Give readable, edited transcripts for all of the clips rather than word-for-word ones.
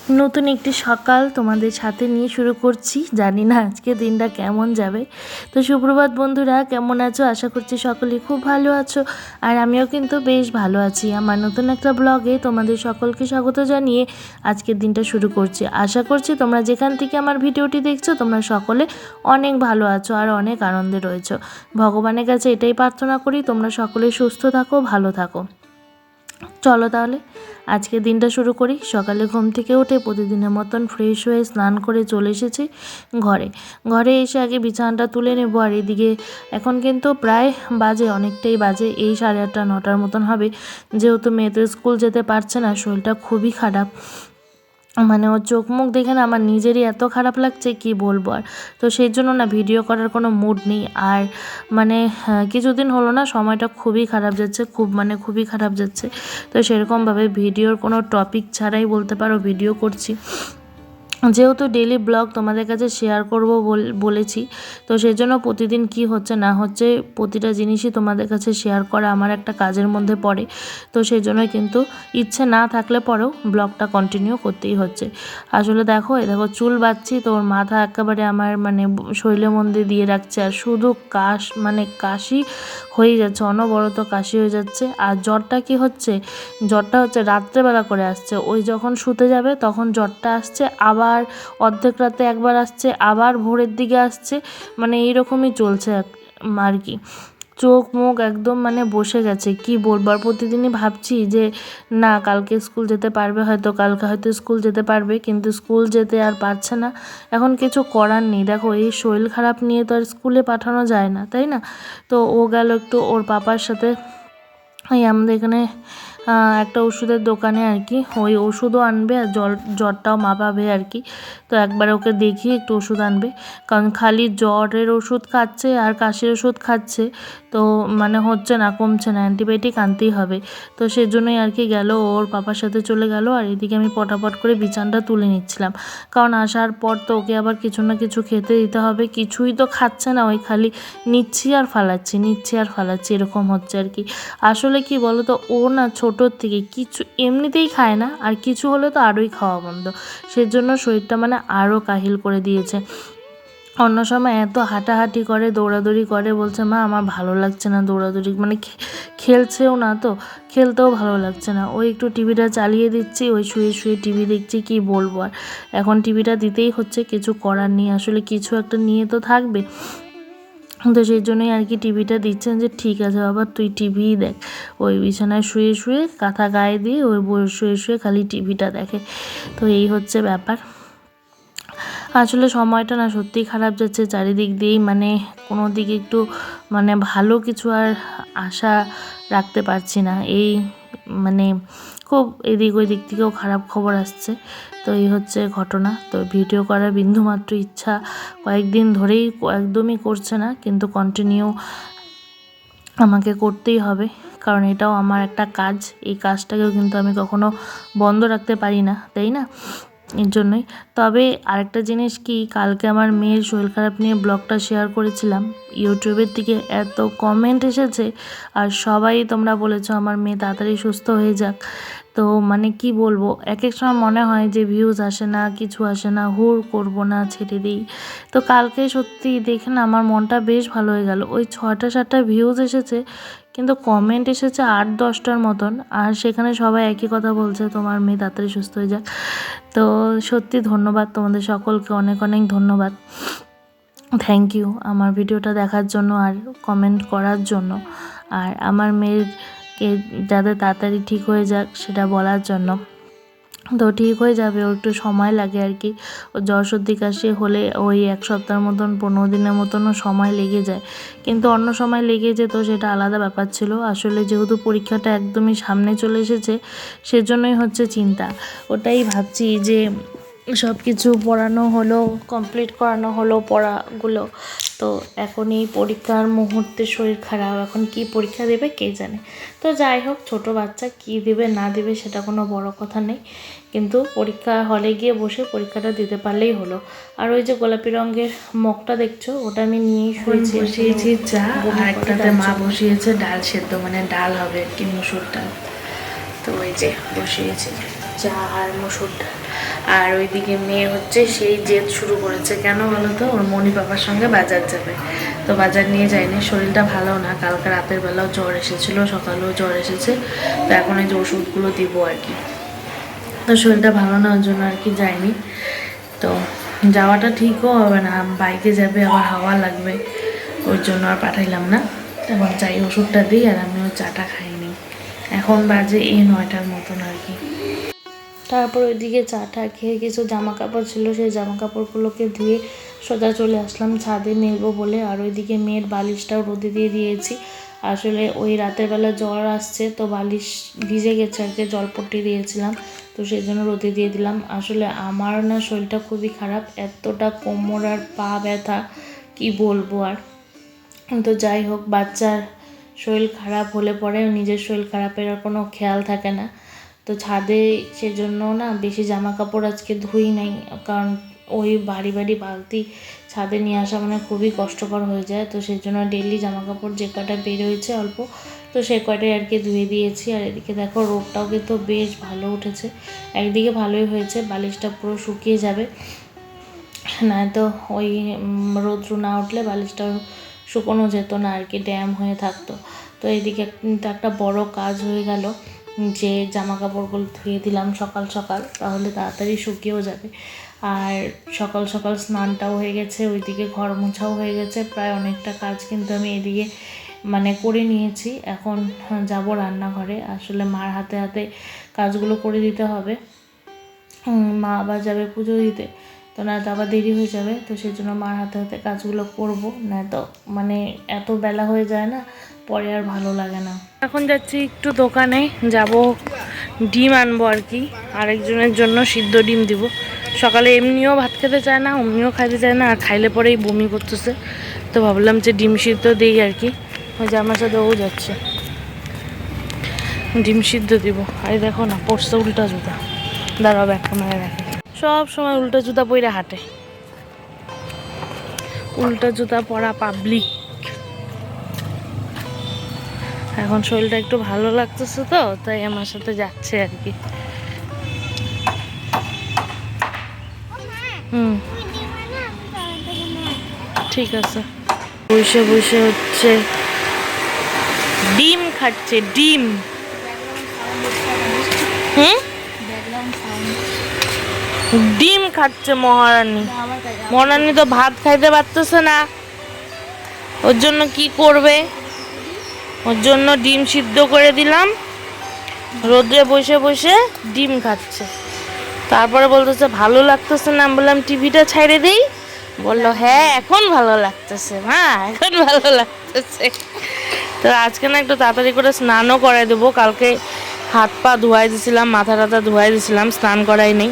নতুন একটি সকাল তোমাদের সাথে নিয়ে শুরু করছি। জানি না আজকে দিনটা কেমন যাবে। তো সুপ্রভাত বন্ধুরা, কেমন আছো? আশা করছি সকলেই খুব ভালো আছো, আর আমিও কিন্তু বেশ ভালো আছি। আমার নতুন একটা ব্লগে তোমাদের সকলকে স্বাগত জানিয়ে আজকের দিনটা শুরু করছি। আশা করছি তোমরা যেখান থেকে আমার ভিডিওটি দেখছো তোমরা সকলে অনেক ভালো আছো আর অনেক আনন্দে রয়েছো। ভগবানের কাছে এটাই প্রার্থনা করি তোমরা সকলে সুস্থ থাকো, ভালো থাকো। চলো তাহলে আজকে দিনটা শুরু করি। সকালে ঘুম থেকে উঠে প্রতিদিনের মতন ফ্রেশ হয়ে স্নান করে চলে এসেছি ঘরে এসে আগে বিছানাটা তুলে নেব। আর এদিকে এখন কিন্তু প্রায় অনেকটাই বাজে, এই 8:30 9টার মতন হবে। যেহেতু মেয়ে তো স্কুল যেতে পারছে না, শরীরটা খুবই খারাপ, মানে ওর চোখ মুখ দেখে না আমার নিজেরই এত খারাপ লাগছে কি বলবো। আর তো সেই জন্য না ভিডিও করার কোনো মুড নেই। আর মানে কিছুদিন হলো না সময়টা খুবই খারাপ যাচ্ছে, খুবই খারাপ যাচ্ছে। তো সেরকমভাবে ভিডিওর কোনো টপিক ছাড়াই বলতে পারো ভিডিও করছি। যেহেতু ডেইলি ব্লগ তোমাদের কাছে শেয়ার করব বলেছি, তো সেই জন্য প্রতিদিন কি হচ্ছে না হচ্ছে প্রতিটা জিনিসই তোমাদের কাছে শেয়ার করা আমার একটা কাজের মধ্যে পড়ে। তো সেই জন্য কিন্তু ইচ্ছে না থাকলে পরেও ব্লগটা কন্টিনিউ করতেই হচ্ছে। আসলে দেখো চুল বাঁধছি, তো ওর মাথা একেবারে আমার শৈলের মধ্যে দিয়ে রাখছে, আর শুধু কাশি হয়ে যাচ্ছে, অনবরত কাশি হয়ে যাচ্ছে। আর জ্বরটা হচ্ছে রাত্রেবেলা করে আসছে। ওই যখন শুতে যাবে তখন জ্বরটা আসছে, আবার অর্ধেক রাতে একবার আসছে, আবার ভোরের দিকে আসছে, এইরকমই চলছে আর কি। চোখ মুখ একদম বসে গেছে কি বলবো। আর প্রতিদিনই ভাবছি যে না কালকে স্কুল যেতে পারবে, কালকে হয়তো স্কুল যেতে পারবে, কিন্তু স্কুল যেতে আর পারছে না। এখন কিছু করার নেই, দেখো এই শরীর খারাপ নিয়ে তো আর স্কুলে পাঠানো যায় না, তাই না? তো ও গেল একটু ওর পাপার সাথে আমাদের এখানে একটা ওষুধের দোকানে আর কি, ওই ওষুধও আনবে আর জ্বরটাও মাপাবে আর কি। তো একবার ওকে দেখিয়ে একটু ওষুধ আনবে, কারণ খালি জ্বরের ওষুধ খাচ্ছে আর কাশির ওষুধ খাচ্ছে, তো হচ্ছে না, কমছে না, অ্যান্টিবায়োটিক আনতেই হবে। তো সেজন্যই আর কি গেল, ওর পাপার সাথে চলে গেল। আর এদিকে আমি পটাপট করে বিছানাটা তুলে নিচ্ছিলাম, কারণ আসার পর তো ওকে আবার কিছু না কিছু খেতে দিতে হবে। কিছুই তো খাচ্ছে না, ওই খালি নিচ্ছি আর ফালাচ্ছি এরকম হচ্ছে আর কি। আসলে কি বলো তো, ও না ছোটোর থেকে কিছু এমনিতেই খায় না, আর কিছু হলে তো আরোই খাওয়া বন্ধ। সেজন্য শরীরটা আরও কাহিল করে দিয়েছে। অন্য সময় এত হাঁটাহাঁটি করে, দৌড়াদৌড়ি করে, বলছে মা আমার ভালো লাগছে না দৌড়াদৌড়ি, খেলছেও না, তো খেলতেও ভালো লাগছে না। ওই একটু টিভিটা চালিয়ে দিচ্ছি, ওই শুয়ে শুয়ে টিভি দেখছি, কি বলবো। আর এখন টিভিটা দিতেই হচ্ছে, কিছু করার নেই, আসলে কিছু একটা নিয়ে তো থাকবে। তো সেই জন্যই আর কি টিভিটা দিচ্ছেন, যে ঠিক আছে বাবা তুই টিভিই দেখ। ওই বিছানায় শুয়ে শুয়ে কাঁথা গায়ে দিয়ে ওই শুয়ে শুয়ে খালি টিভিটা দেখে। তো এই হচ্ছে ব্যাপার। আসলে সময়টা না সত্যিই খারাপ যাচ্ছে চারিদিক দিয়েই, কোনো দিকে একটু ভালো কিছু আর আশা রাখতে পারছি না। এই খুব এদিক ওই দিক থেকেও খারাপ খবর আসছে। তো এই হচ্ছে ঘটনা। তো ভিডিও করার বিন্দুমাত্র ইচ্ছা কয়েকদিন ধরেই একদমই করছে না, কিন্তু কন্টিনিউ আমাকে করতেই হবে, কারণ এটাও আমার একটা কাজ। এই কাজটাকেও কিন্তু আমি কখনো বন্ধ রাখতে পারি না, তাই না? এর জন্যই। তবে আরেকটা জিনিস কি, কালকে আমার মেয়ের শরীর খারাপ নিয়ে ব্লগটা শেয়ার করেছিলাম, ইউটিউবের দিকে এত কমেন্ট এসেছে, আর সবাই তোমরা বলেছো আমার মেয়ে তাড়াতাড়ি সুস্থ হয়ে যাক। তো কি বলবো, এক এক সময় মনে হয় যে ভিউজ আসে না, কিছু আসে না, হুড় করবো না, ছেড়ে দিই। তো কালকে সত্যি দেখে না আমার মনটা বেশ ভালো হয়ে গেল। ওই 6টা-7টা ভিউজ এসেছে, কিন্তু কমেন্ট এসেছে 8-10টার মতন, আর সেখানে সবাই একই কথা বলছে তোমার মেয়ে তাড়াতাড়ি সুস্থ হয়ে যাক। তো সত্যি ধন্যবাদ তোমাদের সকলকে, অনেক অনেক ধন্যবাদ, থ্যাংক ইউ আমার ভিডিওটা দেখার জন্য আর কমেন্ট করার জন্য, আর আমার মেয়েরকে যাতে তাড়াতাড়ি ঠিক হয়ে যাক সেটা বলার জন্য। তো ঠিক হয়ে যাবে, ও একটু সময় লাগে আর কি। ও জ্বর সর্দি কাশি হলে ওই 1 সপ্তাহের মতন 15 দিনের মতনও সময় লেগে যায়, কিন্তু অন্য সময় লেগে যেত সেটা আলাদা ব্যাপার ছিল। আসলে যেহেতু পরীক্ষাটা একদমই সামনে চলে এসেছে, সেজন্যই হচ্ছে চিন্তা। ওটাই ভাবছি যে সব কিছু পড়ানো হলো, কমপ্লিট করানো হলো পড়াগুলো, তো এখন এই পরীক্ষার মুহূর্তে শরীর খারাপ, এখন কি পরীক্ষা দেবে কে জানে। তো যাই হোক, ছোটো বাচ্চা কি দেবে না দেবে সেটা কোনো বড় কথা নেই, কিন্তু পরীক্ষা হলে গিয়ে বসে পরীক্ষাটা দিতে পারলেই হলো। আর ওই যে গোলাপি রঙের মগটা দেখছো, ওটা আমি নিয়েই বসিয়েছি চা, আর একটাতে মা বসিয়েছে ডাল সেদ্ধ, ডাল হবে আর কি, মুসুর ডাল। তো ওই যে বসিয়েছি। চা আর মসুর ডাল। আর ওইদিকে মেয়ে হচ্ছে সেই জেদ শুরু করেছে, কেন বলো তো, ওর মনি পাপার সঙ্গে বাজার যাবে। তো বাজার নিয়ে যায়নি, শরীরটা ভালো না, কালকে রাতের বেলাও জ্বর এসেছিলো, সকালেও জ্বর এসেছে। তো এখন এই যে ওষুধগুলো দিব আর কি। তো শরীরটা ভালো না, ওর জন্য আর কি যায়নি। তো যাওয়াটা ঠিকও হবে না, বাইকে যাবে, আবার হাওয়া লাগবে, ওই জন্য আর পাঠাইলাম না। এবার যাই ওষুধটা দিই, আর আমিও চাটা খাইনি। এখন বাজে এই 9টার মতন আর কি। তারপর ওইদিকে চাটা খেয়ে কিছু জামা কাপড় ছিল, সেই জামা কাপড়গুলোকে ধুয়ে সোজা চলে আসলাম ছাদে মেলবো বলে। আর ওইদিকে মেয়ের বালিশটাও রোদে দিয়ে দিয়েছি। আসলে ওই রাতের বেলা জ্বর আসছে, তো বালিশ ভিজে গেছে আর কি, জলপট্টি দিয়েছিলাম, তো সেই জন্য রোদে দিয়ে দিলাম। আসলে আমার না শরীরটা খুবই খারাপ, এতটা কোমর আর পা ব্যথা কি বলবো আর। তো যাই হোক, বাচ্চার শরীর খারাপ হলে পরে নিজের শরীর খারাপের আর কোনো খেয়াল থাকে না। তো ছাদে সেজন্য না বেশি জামা কাপড় আজকে ধুই নাই, কারণ ওই বাড়ি বালতি ছাদে নিয়ে আসা মানে খুবই কষ্টকর হয়ে যায়। তো সেই জন্য ডেলি জামা কাপড় যে কটা বের হয়েছে অল্প, তো সে কটাই আর কি ধুয়ে দিয়েছি। আর এদিকে দেখো রোদটাও কিন্তু বেশ ভালো উঠেছে, একদিকে ভালোই হয়েছে, বালিশটা পুরো শুকিয়ে যাবে, না তো ওই রৌদ্র না উঠলে বালিশটাও শুকোনো যেত না আর কি, ড্যাম হয়ে থাকতো। তো এইদিকে কিন্তু একটা বড় কাজ হয়ে গেল, যে জামা কাপড়গুলো ধুয়ে দিলাম সকাল সকাল, তাহলে তাড়াতাড়ি শুকিয়েও যাবে। আর সকাল সকাল স্নানটাও হয়ে গেছে, ওইদিকে ঘর মোছাও হয়ে গেছে, প্রায় অনেকটা কাজ কিন্তু আমি এদিকে মানে করে নিয়েছি। এখন যাব রান্নাঘরে, আসলে মার হাতে হাতে কাজগুলো করে দিতে হবে, মা আবার যাবে পুজো দিতে, তো না তো আবার দেরি হয়ে যাবে। তো সেই জন্য মার হাতে হাতে কাজগুলো করব, না তো মানে এত বেলা হয়ে যায় না, পরে আর ভালো লাগে না। এখন যাচ্ছি একটু দোকানে, যাব ডিম আনবো আর কি, আরেকজনের জন্য সিদ্ধ ডিম দিব। সকালে এমনিও ভাত খেতে চায় না, অমনিও খাইতে চায় না, আর খাইলে পরেই বমি করতেছে। তো ভাবলাম যে ডিম সিদ্ধ দিই আর কি, ওই যে আমার সাথে ও যাচ্ছে, ডিম সিদ্ধ দিব। আর দেখো না পড়ছে উল্টা জুতা, দাঁড়াও ব্যাগ ক্যামেরায় রাখে, সব সময় উল্টা জুতা পরে হাঁটে, উল্টা জুতা পরা পাবলিক। এখন শরীরটা একটু ভালো লাগতেছে, তো তাই আমার সাথে যাচ্ছে আর কি। ঠিক আছে। বসে বসে হচ্ছে ডিম খাচ্ছে, ডিম। ডিম খাচ্ছে মহারানী। মহারানী তো ভাত খাইতে পারতেছে না, ওর জন্য কি করবে, ওর জন্য ডিম সিদ্ধ করে দিলাম, রোদে বসে বসে ডিম খাচ্ছে। তারপরে বলতেছে ভালো লাগতেছে না, বললাম টিভিটা ছাইড়ে দিই, বললো হ্যাঁ এখন ভালো লাগতেছে মা, এখন ভালো লাগতেছে। তো আজকে না একটু তাড়াতাড়ি করে স্নানও করাই দেবো, কালকে হাত পা ধোয়াই দিয়েছিলাম, মাথা টাথা ধোয়াই দিয়েছিলাম, স্নান করাই নেই।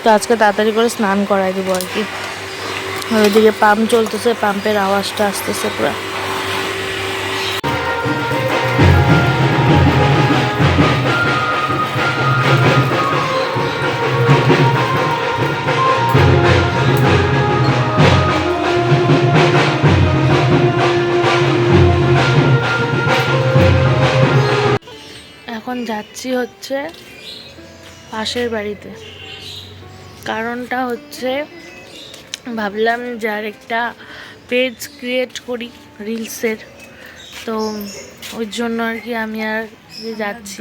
তো আজকে তাড়াতাড়ি করে স্নান করাই দেবো আর কি। আর ওইদিকে পাম্প চলতেছে, পাম্পের আওয়াজটা আসতেছে পুরো। এখন যাচ্ছি হচ্ছে পাশের বাড়িতে, কারণটা হচ্ছে ভাবলাম যে আর একটা পেজ ক্রিয়েট করি রিলসের, তো ওই জন্য আর কি আমি আর যাচ্ছি।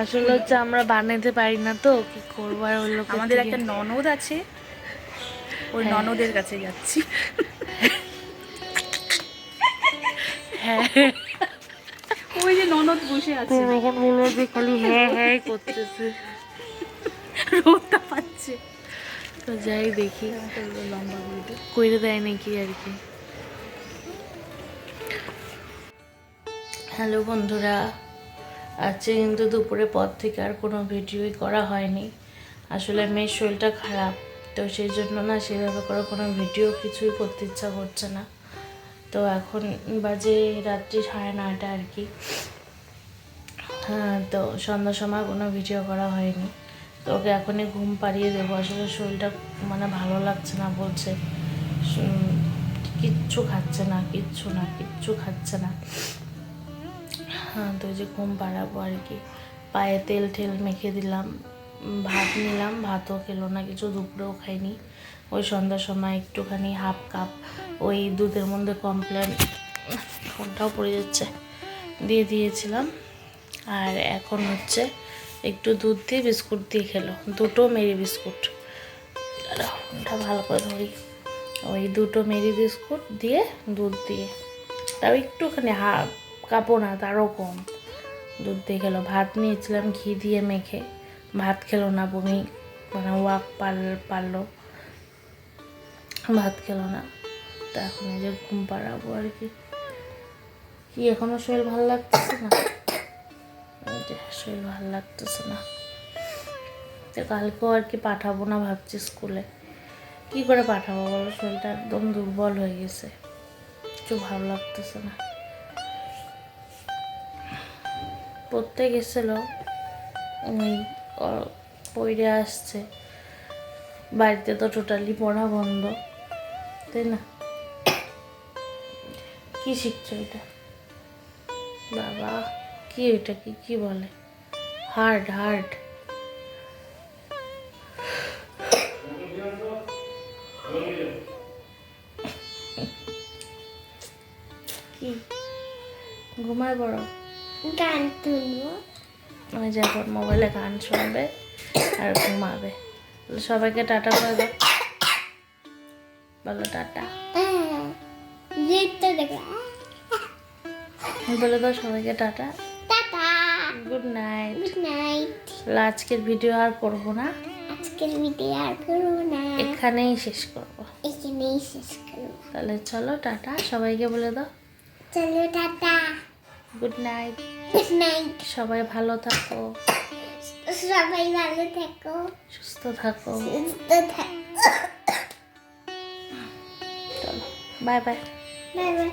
আসলে হচ্ছে আমরা বানাতে পারি না, তো কি করবো, আর ওই লোক আমাদের একটা ননদ আছে, ওই ননদের কাছে যাচ্ছি। হ্যাঁ ওই যে ননদ বসে আছে, খালি হ্যাঁ হ্যাঁ করতেছে, রোদটা পাচ্ছে। তো যাই দেখি লম্বা করে দেয় নাকি আর কি। হ্যালো বন্ধুরা, আজকে কিন্তু দুপুরের পর থেকে আর কোনো ভিডিওই করা হয়নি। আসলে মেয়ের শরীরটা খারাপ, তো সেই জন্য না সেভাবে করে কোনো ভিডিও কিছুই করতে ইচ্ছা করছে না। তো এখন বাজে রাত্রি 9:30 আর কি। হ্যাঁ, তো সন্ধ্যার সময় কোনো ভিডিও করা হয়নি। তো ওকে এখনই ঘুম পাড়িয়ে দেবো, আসলে শরীরটা মানে ভালো লাগছে না, বলছে কিচ্ছু খাচ্ছে না, কিচ্ছু খাচ্ছে না। হ্যাঁ, তো ওই যে ঘুম পাড়াবো আর কি। পায়ে তেল ঠেল মেখে দিলাম, ভাত নিলাম, ভাতও খেলো না কিছু, দুপুরেও খাইনি। ওই সন্ধ্যার সময় একটুখানি হাফ কাপ ওই দুধের মধ্যে কমপ্লেন, ফোনটাও পড়ে যাচ্ছে, দিয়ে দিয়েছিলাম। আর এখন হচ্ছে একটু দুধ দিয়ে বিস্কুট দিয়ে খেলো, দুটো মেরি বিস্কুট, ফোনটা ভালো করে ধরি, ওই দুটো মেরি বিস্কুট দিয়ে দুধ দিয়ে, তাও একটুখানি হাফ কাপও না তারও কম দুধ দিয়ে খেলো। ভাত নিয়েছিলাম ঘি দিয়ে মেখে, ভাত খেলো না, বমি মানে ওয়াক পারলো, ভাত খেলো না। তো এখন এই যে ঘুম পাড়াবো আর কি। কি এখনো শরীর ভালো লাগতেছে না, এই যে শরীর ভালো লাগতেছে না। তো কালকেও আর কি পাঠাবো না ভাবছি স্কুলে। কি করে পাঠাবো বলো, শরীরটা একদম দুর্বল হয়ে গেছে, কিছু ভালো লাগতেছে না। পড়তে গেছিল, ওই পড়ে আসছে, বাড়িতে তো টোটালি পড়া বন্ধ, তাই না? কি শিখছো এটা বাবা? কি এটা কি বলে? হার্ড হার্ড কি ঘুমায় বড়? গান শুনবো। ওই যে এখন মোবাইলে গান শুনবে আর ঘুমাবে। সবাইকে টাটা করে দাও, বলো টাটা, দেখতে দেখো। বলে দাও সবাইকে tata, tata, good night. Good night. আজকের ভিডিও আর করব না, আজকের ভিডিও আর করবো না, এখানেই শেষ করব। এখানেই শেষ করবো। তাহলে চলো টাটা, সবাইকে বলে দাও চলো tata, good night, good night. সবাই ভালো থাকো, সবাই ভালো থেকো, সুস্থ থাকো, সুস্থ থাকো। চলো বাই বাই। Bye bye.